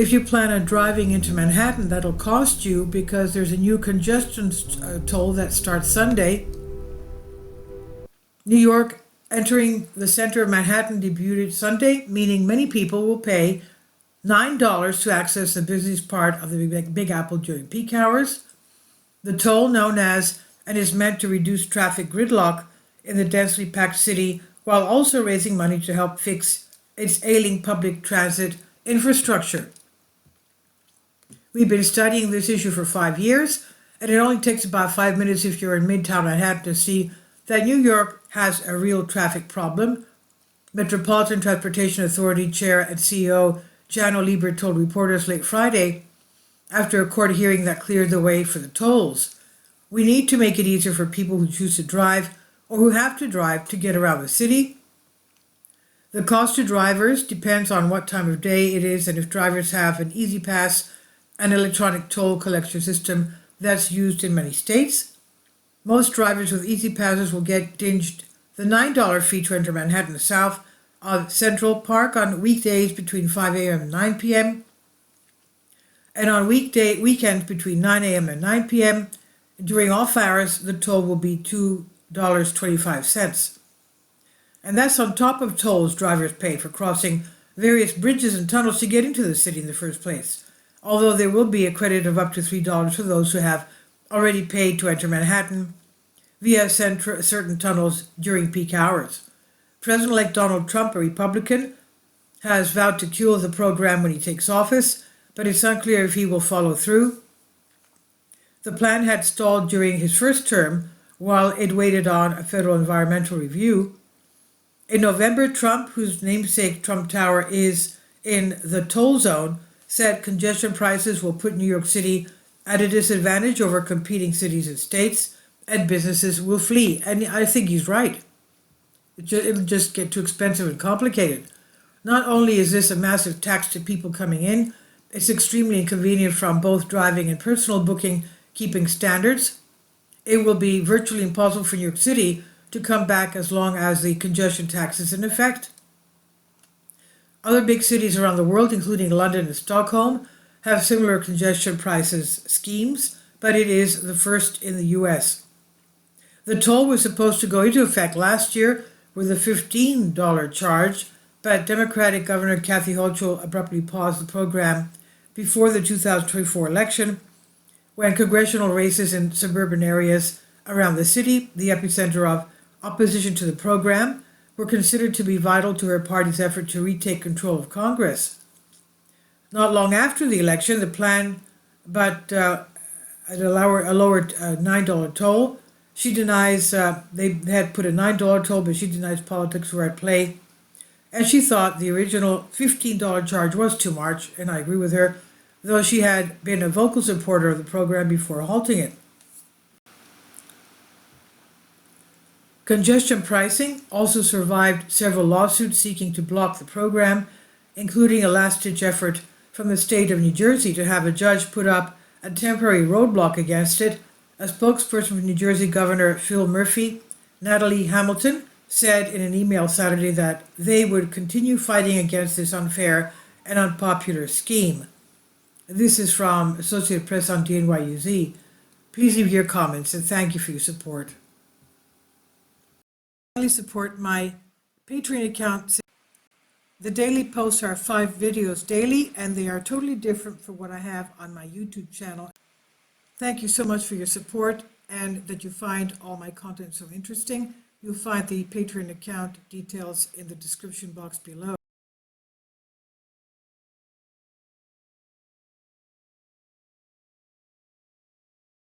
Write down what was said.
If you plan on driving into Manhattan, that'll cost you because there's a new congestion toll that starts Sunday. New York entering the center of Manhattan debuted Sunday, meaning many people will pay $9 to access the busiest part of the Big Apple during peak hours. The toll, known as and is meant to reduce traffic gridlock in the densely packed city, while also raising money to help fix its ailing public transit infrastructure. We've been studying this issue for 5 years, and it only takes about 5 minutes if you're in Midtown Manhattan to see that New York has a real traffic problem. Metropolitan Transportation Authority Chair and CEO Janno Lieber told reporters late Friday, after a court hearing that cleared the way for the tolls, "We need to make it easier for people who choose to drive or who have to drive to get around the city. The cost to drivers depends on what time of day it is and if drivers have an Easy Pass, an electronic toll collection system that's used in many states. Most drivers with Easy Passes will get dinged the $9 fee to enter Manhattan south of Central Park on weekdays between 5 a.m. and 9 p.m. and on weekends between 9 a.m. and 9 p.m. During off hours, the toll will be $2.25. And that's on top of tolls drivers pay for crossing various bridges and tunnels to get into the city in the first place, although there will be a credit of up to $3 for those who have already paid to enter Manhattan via certain tunnels during peak hours. President-elect Donald Trump, a Republican, has vowed to kill the program when he takes office, but it's unclear if he will follow through. The plan had stalled during his first term while it waited on a federal environmental review. In November, Trump, whose namesake Trump Tower is in the toll zone, said congestion prices will put New York City at a disadvantage over competing cities and states, and businesses will flee. And I think he's right. It would just get too expensive and complicated. Not only is this a massive tax to people coming in, it's extremely inconvenient from both driving and personal booking keeping standards. It will be virtually impossible for New York City to come back as long as the congestion tax is in effect. Other big cities around the world, including London and Stockholm, have similar congestion prices schemes, but it is the first in the US. The toll was supposed to go into effect last year with a $15 charge, but Democratic Governor Kathy Hochul abruptly paused the program before the 2024 election, when congressional races in suburban areas around the city, the epicenter of opposition to the program, were considered to be vital to her party's effort to retake control of Congress. Not long after the election, the plan, but a lower $9 toll. She denies, they had put a $9 toll, but she denies politics were at play. And she thought the original $15 charge was too much, and I agree with her, though she had been a vocal supporter of the program before halting it. Congestion pricing also survived several lawsuits seeking to block the program, including a last-ditch effort from the state of New Jersey to have a judge put up a temporary roadblock against it. A spokesperson for New Jersey Governor Phil Murphy, Natalie Hamilton, said in an email Saturday that they would continue fighting against this unfair and unpopular scheme. This is from Associated Press on DNYUZ. Please leave your comments and thank you for your support. Support my Patreon account. The daily posts are 5 videos daily, and they are totally different from what I have on my YouTube channel. Thank you so much for your support and that you find all my content so interesting. You'll find the Patreon account details in the description box below.